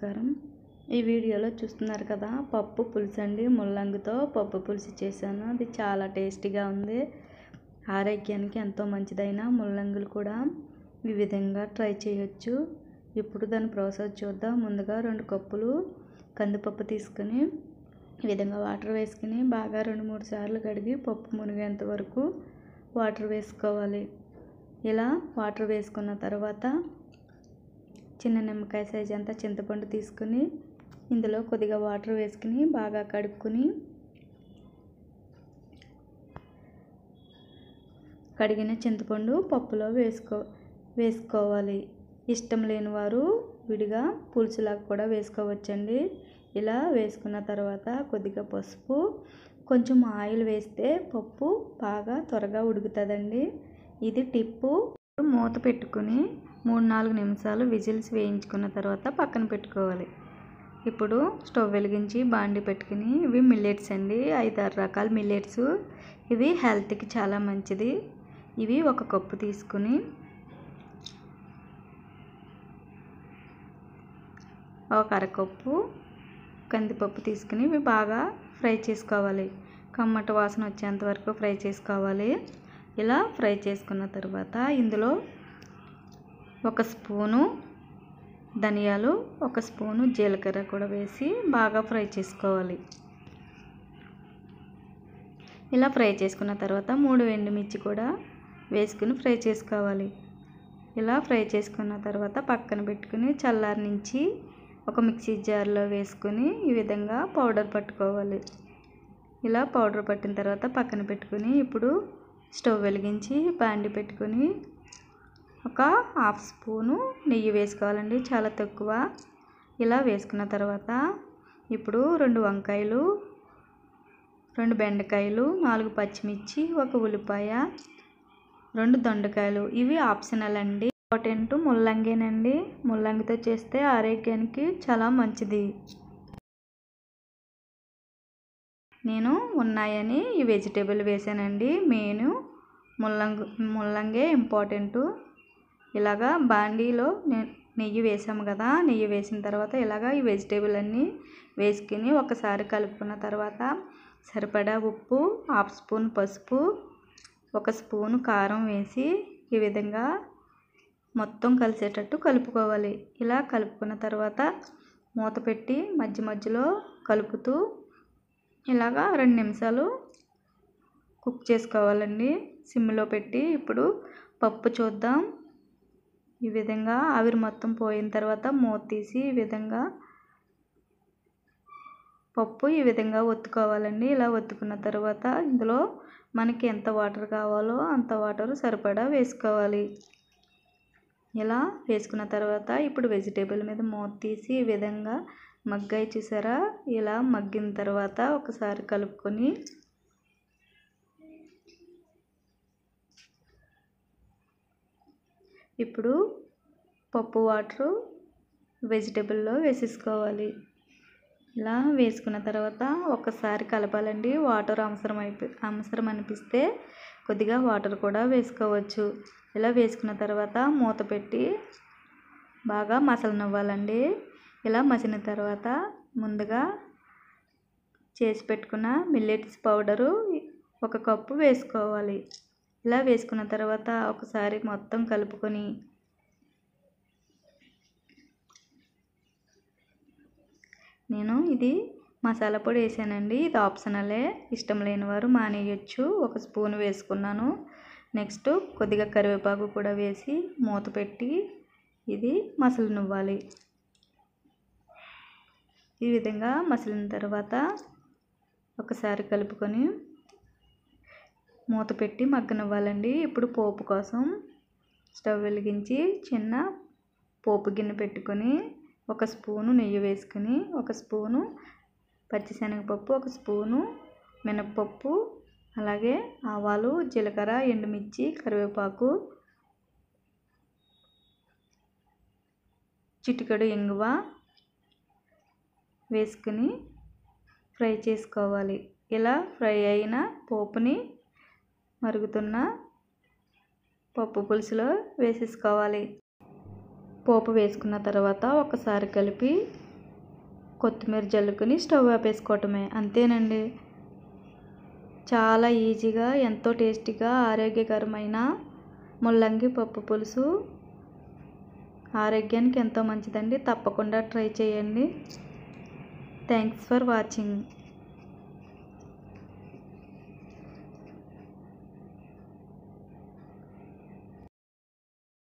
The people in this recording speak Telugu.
నమస్కారం. ఈ వీడియోలో చూస్తున్నారు కదా, పప్పు పులుసు అండి. ముల్లంగితో పప్పు పులుసు చేశాను. అది చాలా టేస్టీగా ఉంది. ఆరోగ్యానికి ఎంతో మంచిదైన ముల్లంగులు కూడా ఈ విధంగా ట్రై చేయొచ్చు. ఇప్పుడు దాని ప్రాసెస్ చూద్దాం. ముందుగా 2 కప్పులు కందిపప్పు తీసుకుని ఈ విధంగా వాటర్ వేసుకుని బాగా 2-3 సార్లు కడిగి పప్పు మునిగేంత వరకు వాటర్ వేసుకోవాలి. ఇలా వాటర్ వేసుకున్న తర్వాత చిన్న నిమ్మకాయ సైజ్ అంతా చింతపండు తీసుకుని ఇందులో కొద్దిగా వాటర్ వేసుకుని బాగా కడుక్కుని కడిగిన చింతపండు పప్పులో వేసుకోవాలి. ఇష్టం లేని వారు విడిగా పులుసులాగా కూడా వేసుకోవచ్చండి. ఇలా వేసుకున్న తర్వాత కొద్దిగా పసుపు, కొంచెం ఆయిల్ వేస్తే పప్పు బాగా త్వరగా ఉడుకుతుందండి. ఇది టిప్పు. మూత పెట్టుకుని 3-4 నిమిషాలు విజిల్స్ వేయించుకున్న తర్వాత పక్కన పెట్టుకోవాలి. ఇప్పుడు స్టవ్ వెలిగించి బాండి పెట్టుకుని ఇవి మిల్లెట్స్ అండి. 5-6 రకాల మిల్లెట్స్. ఇవి హెల్త్కి చాలా మంచిది. ఇవి 1 కప్పు తీసుకుని ఒక అరకప్పు కందిపప్పు తీసుకుని ఇవి బాగా ఫ్రై చేసుకోవాలి. కమ్మటి వాసన వచ్చేంత వరకు ఫ్రై చేసుకోవాలి. ఇలా ఫ్రై చేసుకున్న తర్వాత ఇందులో 1 స్పూను ధనియాలు, 1 స్పూను జీలకర్ర కూడా వేసి బాగా ఫ్రై చేసుకోవాలి. ఇలా ఫ్రై చేసుకున్న తర్వాత 3 ఎండుమిర్చి కూడా వేసుకుని ఫ్రై చేసుకోవాలి. ఇలా ఫ్రై చేసుకున్న తర్వాత పక్కన పెట్టుకుని చల్లారనించి ఒక మిక్సీ జార్లో వేసుకుని ఈ విధంగా పౌడర్ పట్టుకోవాలి. ఇలా పౌడర్ పట్టిన తర్వాత పక్కన పెట్టుకుని ఇప్పుడు స్టవ్ వెలిగించి బాండి పెట్టుకుని ఒక 1/2 స్పూను నెయ్యి వేసుకోవాలండి, చాలా తక్కువ. ఇలా వేసుకున్న తర్వాత ఇప్పుడు 2 వంకాయలు, 2 బెండకాయలు, 4 పచ్చిమిర్చి, 1 ఉల్లిపాయ, 2 దొండకాయలు. ఇవి ఆప్షనల్ అండి. ఇంపార్టెంట్ ముల్లంగేనండి. ముల్లంగితో చేస్తే ఆరోగ్యానికి చాలా మంచిది. నేను ఉన్నాయని ఈ వెజిటేబుల్ వేసానండి. మెయిన్ ముల్లంగే ఇంపార్టెంటు. ఇలాగా బాండీలో నెయ్యి వేసాము కదా, నెయ్యి వేసిన తర్వాత ఇలాగా ఈ వెజిటేబుల్ అన్నీ వేసుకుని ఒకసారి కలుపుకున్న తర్వాత సరిపడా ఉప్పు, 1/2 స్పూన్ పసుపు, 1 స్పూను కారం వేసి ఈ విధంగా మొత్తం కలిసేటట్టు కలుపుకోవాలి. ఇలా కలుపుకున్న తర్వాత మూత పెట్టి మధ్యలో కలుపుతూ ఇలాగా 2 నిమిషాలు కుక్ చేసుకోవాలండి సిమ్లో పెట్టి. ఇప్పుడు పప్పు చూద్దాం. ఈ విధంగా ఆవిరి మొత్తం పోయిన తర్వాత మూత తీసి ఈ విధంగా పప్పు ఈ విధంగా ఒత్తుకోవాలండి. ఇలా ఒత్తుకున్న తర్వాత ఇందులో మనకి ఎంత వాటర్ కావాలో అంత వాటర్ సరిపడా వేసుకోవాలి. ఇలా వేసుకున్న తర్వాత ఇప్పుడు వెజిటేబుల్ మీద మూత తీసి ఈ విధంగా మగ్గాయి చూసారా. ఇలా మగ్గిన తర్వాత ఒకసారి కలుపుకొని ఇప్పుడు పప్పు వాటరు వెజిటేబుల్లో వేసేసుకోవాలి. ఇలా వేసుకున్న తర్వాత ఒకసారి కలపాలండి. వాటర్ అవసరం అనిపిస్తే కొద్దిగా వాటర్ కూడా వేసుకోవచ్చు. ఇలా వేసుకున్న తర్వాత మూత పెట్టి బాగా మసలనివ్వాలండి. ఇలా మసిలిన తర్వాత ముందుగా చేసి పెట్టుకున్న మిల్లెట్స్ పౌడరు 1 కప్పు వేసుకోవాలి. ఇలా వేసుకున్న తర్వాత ఒకసారి మొత్తం కలుపుకొని నేను ఇది మసాలా పొడి వేసానండి. ఇది ఆప్షనలే. ఇష్టం లేని వారు మానేయచ్చు. 1 స్పూన్ వేసుకున్నాను. నెక్స్ట్ కొద్దిగా కరివేపాకు కూడా వేసి మూత పెట్టి ఇది మసలనివ్వాలి. ఈ విధంగా మసిలిన తర్వాత ఒకసారి కలుపుకొని మూత పెట్టి మగ్గనివ్వాలండి. ఇప్పుడు పోపు కోసం స్టవ్ వెలిగించి చిన్న పోపు గిన్నె పెట్టుకొని 1 స్పూను నెయ్యి వేసుకుని 1 స్పూను పచ్చిశనగపప్పు, 1 స్పూను మినపప్పు, అలాగే ఆవాలు, జీలకర్ర, ఎండుమిర్చి, కరివేపాకు, చిటికెడు ఇంగువ వేసుకుని ఫ్రై చేసుకోవాలి. ఇలా ఫ్రై అయిన పోపుని మరుగుతున్న పప్పు పులుసులో వేసేసుకోవాలి. పోపు వేసుకున్న తర్వాత ఒకసారి కలిపి కొత్తిమీర జల్లుకుని స్టవ్ ఆపేసుకోవటమే, అంతేనండి. చాలా ఈజీగా ఎంతో టేస్టీగా ఆరోగ్యకరమైన ముల్లంగి పప్పు పులుసు ఆరోగ్యానికి ఎంతో మంచిదండి. తప్పకుండా ట్రై చేయండి. Thanks for watching.